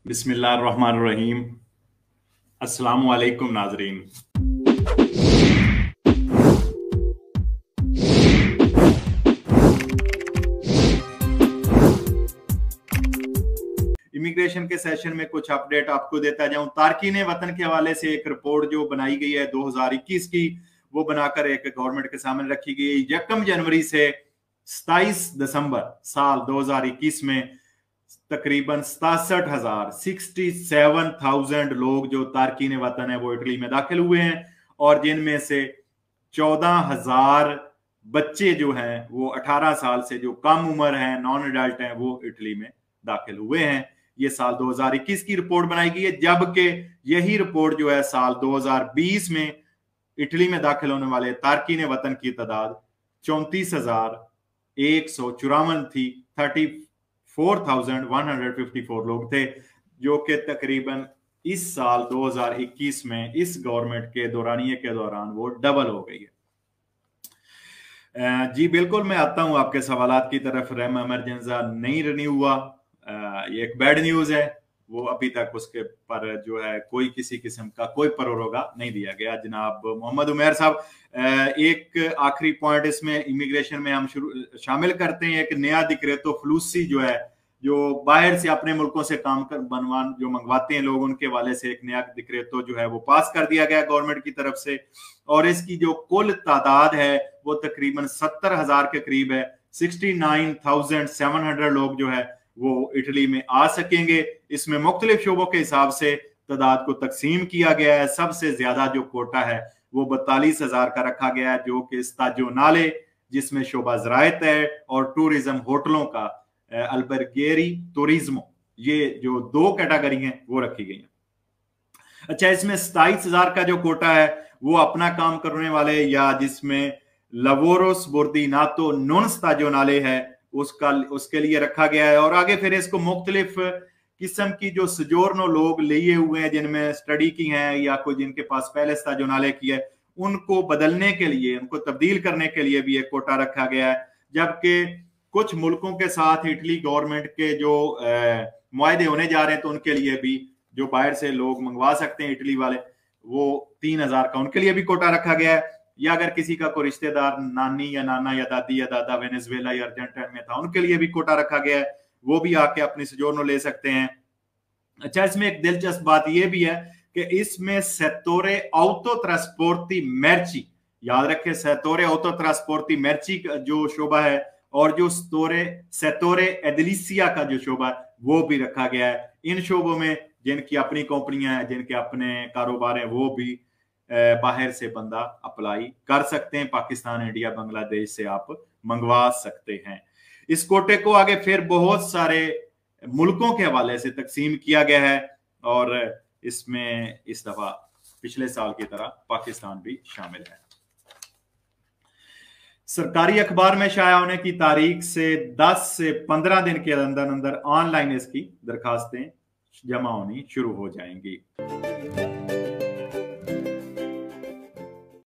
बिस्मिल्लाहिर्रहमानिर्रहीम। अस्सलामु अलैकुम नाजरीन। इमिग्रेशन के सेशन में कुछ अपडेट आपको देता जाऊं। तारकीन वतन के हवाले से एक रिपोर्ट जो बनाई गई है 2021 की, वो बनाकर एक गवर्नमेंट के सामने रखी गई। 1 जनवरी से 27 दिसंबर साल 2021 में तकरीबन 67,000 लोग जो तारकीन वतन है वो इटली में दाखिल हुए हैं, और जिनमें से 14,000 बच्चे जो हैं वो 18 साल से जो कम उम्र हैं, नॉन एडल्ट हैं, वो इटली में दाखिल हुए हैं। ये साल 2021 की रिपोर्ट बनाई गई है, जबकि यही रिपोर्ट जो है साल 2020 में इटली में दाखिल होने वाले तारकीन वतन की तादाद 34,154 थी। 34,154 लोग थे, जो कि तकरीबन इस साल 2021 में इस गवर्नमेंट के दौरानिए के दौरान वो डबल हो गई है। जी बिल्कुल, मैं आता हूं आपके सवालात की तरफ। रेम इमरजेंसा नहीं रिन्यू हुआ, ये एक बैड न्यूज है। वो अभी तक उसके पर जो है कोई किसी किस्म का कोई परोरोगा नहीं दिया गया। जनाब मोहम्मद उमैर साहब, एक आखिरी पॉइंट इसमें इमिग्रेशन में हम शामिल करते हैं। एक नया डिक्रेतो फ्लूसी जो है, जो बाहर से अपने मुल्कों से काम कर बनवान जो मंगवाते हैं लोग, उनके वाले से एक नया डिक्रेतो जो है वो पास कर दिया गया गवर्नमेंट की तरफ से, और इसकी जो कुल तादाद है वो तकरीबन 70,000 के करीब है। 69,700 लोग जो है वो इटली में आ सकेंगे। इसमें मुख्तलिफ शोबों के हिसाब से तादाद को तकसीम किया गया है। सबसे ज्यादा जो कोटा है वो 42,000 का रखा गया है, जो कि स्ताजो नाले, जिसमें शोबा ज़रायत है, और टूरिज्म होटलों का अल्बर्गेरी टूरिज्मो, ये जो दो कैटेगरी हैं वो रखी गई हैं। अच्छा, इसमें 27,000 का जो कोटा है वो अपना काम करने वाले, या जिसमें लवोरोस बोर्दिनातो नॉन स्ताजोनाले है, उसके लिए रखा गया है। और आगे फिर इसको मुख्तलिफ किस्म की जो सजोर्नो लोग लिए हुए हैं, जिनमें स्टडी की हैं या कोई जिनके पास पहले स्ताजोनाले की है, उनको बदलने के लिए, उनको तब्दील करने के लिए भी एक कोटा रखा गया है। जबकि कुछ मुल्कों के साथ इटली गवर्नमेंट के जो मुआहदे होने जा रहे हैं, तो उनके लिए भी जो बाहर से लोग मंगवा सकते हैं इटली वाले, वो 3,000 का उनके लिए भी कोटा रखा गया है। या अगर किसी का कोई रिश्तेदार नानी या नाना या दादी या दादा वेनेजुएला या अर्जेंटीना में था, उनके लिए भी कोटा रखा गया है, वो भी आके अपनी सजोर्नो ले सकते हैं। अच्छा, इसमें एक दिलचस्प बात यह भी है कि इसमें सेतोरे ऑटो ट्रांसपोर्टी मेर्ची, याद रखें सेतोरे ऑटो ट्रांसपोर्टी मेर्ची जो शोबा है, और जो सेतोरे एडलिसिया का जो शोबा है वो भी रखा गया है। इन शोबों में जिनकी अपनी कंपनियां हैं, जिनके अपने कारोबार हैं, वो भी बाहर से बंदा अप्लाई कर सकते हैं। पाकिस्तान, इंडिया, बांग्लादेश से आप मंगवा सकते हैं। इस कोटे को आगे फिर बहुत सारे मुल्कों के हवाले से तकसीम किया गया है, और इसमें इस दफा पिछले साल की तरह पाकिस्तान भी शामिल है। सरकारी अखबार में शाया होने की तारीख से 10 से 15 दिन के अंदर अंदर ऑनलाइन इसकी दरखास्तें जमा होनी शुरू हो जाएंगी।